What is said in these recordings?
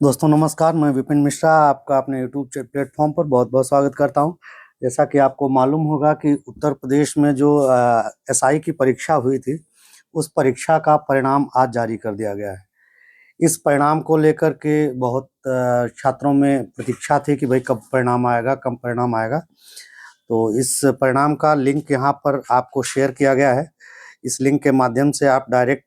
दोस्तों नमस्कार, मैं विपिन मिश्रा आपका अपने यूट्यूब प्लेटफॉर्म पर बहुत बहुत स्वागत करता हूं। जैसा कि आपको मालूम होगा कि उत्तर प्रदेश में जो एसआई की परीक्षा हुई थी, उस परीक्षा का परिणाम आज जारी कर दिया गया है। इस परिणाम को लेकर के बहुत छात्रों में प्रतीक्षा थी कि भाई कब परिणाम आएगा, कब परिणाम आएगा। तो इस परिणाम का लिंक यहाँ पर आपको शेयर किया गया है। इस लिंक के माध्यम से आप डायरेक्ट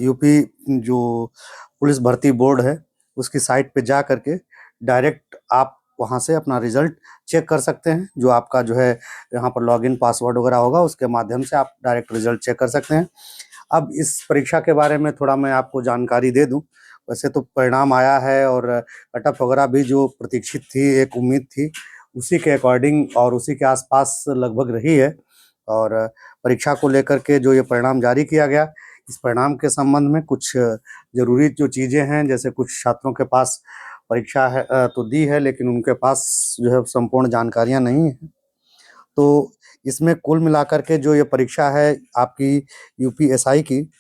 यूपी जो पुलिस भर्ती बोर्ड है उसकी साइट पे जा करके डायरेक्ट आप वहाँ से अपना रिजल्ट चेक कर सकते हैं। जो आपका जो है यहाँ पर लॉगिन पासवर्ड वगैरह होगा, उसके माध्यम से आप डायरेक्ट रिजल्ट चेक कर सकते हैं। अब इस परीक्षा के बारे में थोड़ा मैं आपको जानकारी दे दूं। वैसे तो परिणाम आया है और कट ऑफ वगैरह भी जो प्रतीक्षित थी, एक उम्मीद थी, उसी के अकॉर्डिंग और उसी के आसपास लगभग रही है। और परीक्षा को लेकर के जो ये परिणाम जारी किया गया, इस परिणाम के संबंध में कुछ ज़रूरी जो चीज़ें हैं, जैसे कुछ छात्रों के पास परीक्षा है तो दी है, लेकिन उनके पास जो है संपूर्ण जानकारियाँ नहीं हैं। तो इसमें कुल मिलाकर के जो ये परीक्षा है आपकी यूपीएसआई की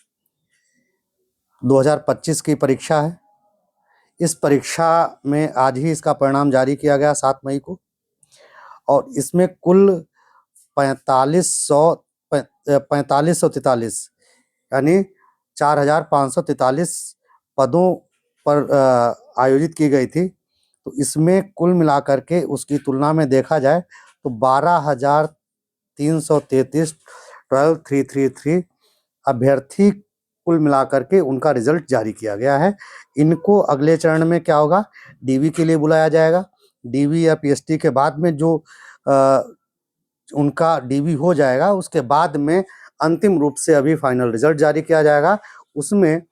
2025 की परीक्षा है। इस परीक्षा में आज ही इसका परिणाम जारी किया गया 7 मई को, और इसमें कुल 4543 यानी 4543 पदों पर आयोजित की गई थी। तो इसमें कुल मिलाकर के उसकी तुलना में देखा जाए तो 12,333 12333 अभ्यर्थी कुल मिलाकर के उनका रिजल्ट जारी किया गया है। इनको अगले चरण में क्या होगा, डीवी के लिए बुलाया जाएगा। डीवी या पीएचडी के बाद में जो उनका डीवी हो जाएगा, उसके बाद में अंतिम रूप से अभी फाइनल रिजल्ट जारी किया जाएगा। उसमें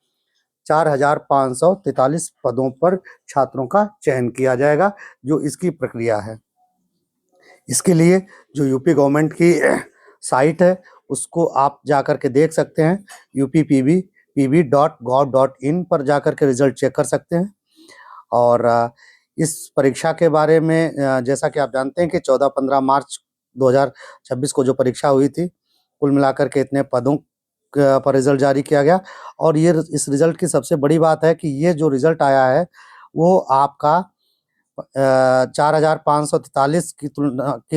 4,543 पदों पर छात्रों का चयन किया जाएगा, जो इसकी प्रक्रिया है। इसके लिए जो यूपी गवर्नमेंट की साइट है उसको आप जाकर के देख सकते हैं। uppb.gov.in पर जाकर के रिजल्ट चेक कर सकते हैं। और इस परीक्षा के बारे में जैसा कि आप जानते हैं कि 14-15 मार्च 2026 को जो परीक्षा हुई थी, कुल मिलाकर के इतने पदों पर रिजल्ट जारी किया गया। और ये इस रिजल्ट की सबसे बड़ी बात है कि ये जो रिजल्ट आया है वो आपका 4,543 की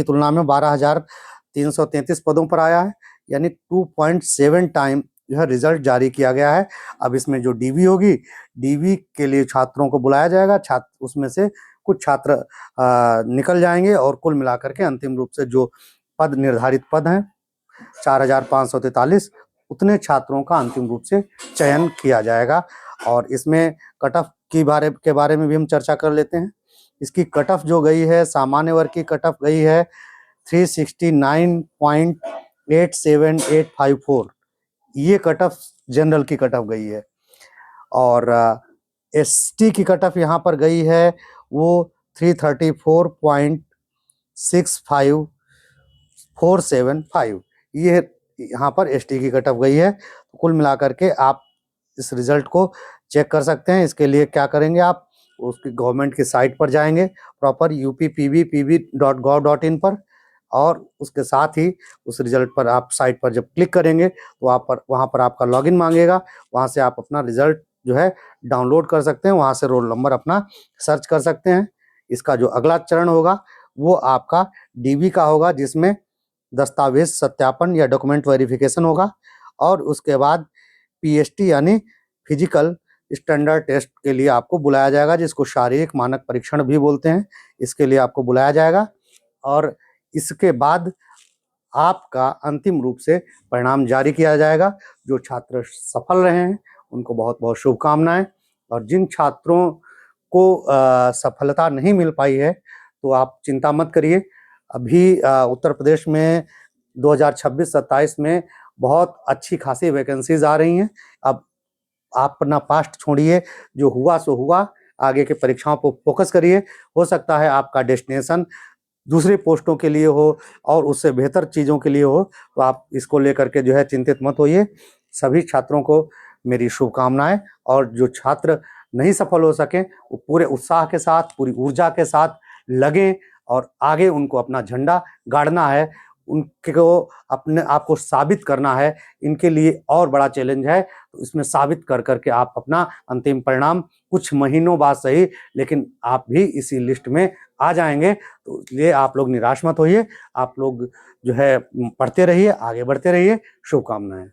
तुलना में 12,333 पदों पर आया है, यानी 2.7 टाइम यह रिजल्ट जारी किया गया है। अब इसमें जो डीवी होगी, डीवी के लिए छात्रों को बुलाया जाएगा। छात्र उसमें से कुछ छात्र निकल जाएंगे और कुल मिलाकर के अंतिम रूप से जो पद निर्धारित पद हैं 4,543, उतने छात्रों का अंतिम रूप से चयन किया जाएगा। और इसमें कट ऑफ के बारे में भी हम चर्चा कर लेते हैं। इसकी कट ऑफ जो गई है, सामान्य वर्ग की कट ऑफ गई है 369.87854। ये कट ऑफ जनरल की कट ऑफ गई है। और एसटी की कट ऑफ यहाँ पर गई है वो 334.65475। ये यहाँ पर एसटी की कट ऑफ गई है। तो कुल मिलाकर के आप इस रिजल्ट को चेक कर सकते हैं। इसके लिए क्या करेंगे, आप उसकी गवर्नमेंट की साइट पर जाएंगे, प्रॉपर uppb.gov.in पर, और उसके साथ ही उस रिजल्ट पर आप साइट पर जब क्लिक करेंगे तो वहाँ पर आपका लॉगिन मांगेगा। वहाँ से आप अपना रिजल्ट जो है डाउनलोड कर सकते हैं, वहाँ से रोल नंबर अपना सर्च कर सकते हैं। इसका जो अगला चरण होगा वो आपका डीवी का होगा, जिसमें दस्तावेज सत्यापन या डॉक्यूमेंट वेरिफिकेशन होगा। और उसके बाद पीएसटी यानी फिजिकल स्टैंडर्ड टेस्ट के लिए आपको बुलाया जाएगा, जिसको शारीरिक मानक परीक्षण भी बोलते हैं। इसके लिए आपको बुलाया जाएगा और इसके बाद आपका अंतिम रूप से परिणाम जारी किया जाएगा। जो छात्र सफल रहे हैं उनको बहुत बहुत शुभकामनाएं। और जिन छात्रों को सफलता नहीं मिल पाई है तो आप चिंता मत करिए। अभी उत्तर प्रदेश में 2026-27 में बहुत अच्छी खासी वैकेंसीज आ रही हैं। अब आप अपना पास्ट छोड़िए, जो हुआ सो हुआ, आगे के परीक्षाओं पर फोकस करिए। हो सकता है आपका डेस्टिनेशन दूसरे पोस्टों के लिए हो और उससे बेहतर चीज़ों के लिए हो, तो आप इसको लेकर के जो है चिंतित मत होइए। सभी छात्रों को मेरी शुभकामनाएं। और जो छात्र नहीं सफल हो सके वो पूरे उत्साह के साथ, पूरी ऊर्जा के साथ लगें और आगे उनको अपना झंडा गाड़ना है। उनके को अपने आप को साबित करना है, इनके लिए और बड़ा चैलेंज है। तो इसमें साबित कर करके आप अपना अंतिम परिणाम कुछ महीनों बाद सही, लेकिन आप भी इसी लिस्ट में आ जाएंगे। तो इसलिए आप लोग निराश मत होइए, आप लोग जो है पढ़ते रहिए, आगे बढ़ते रहिए। शुभकामनाएं।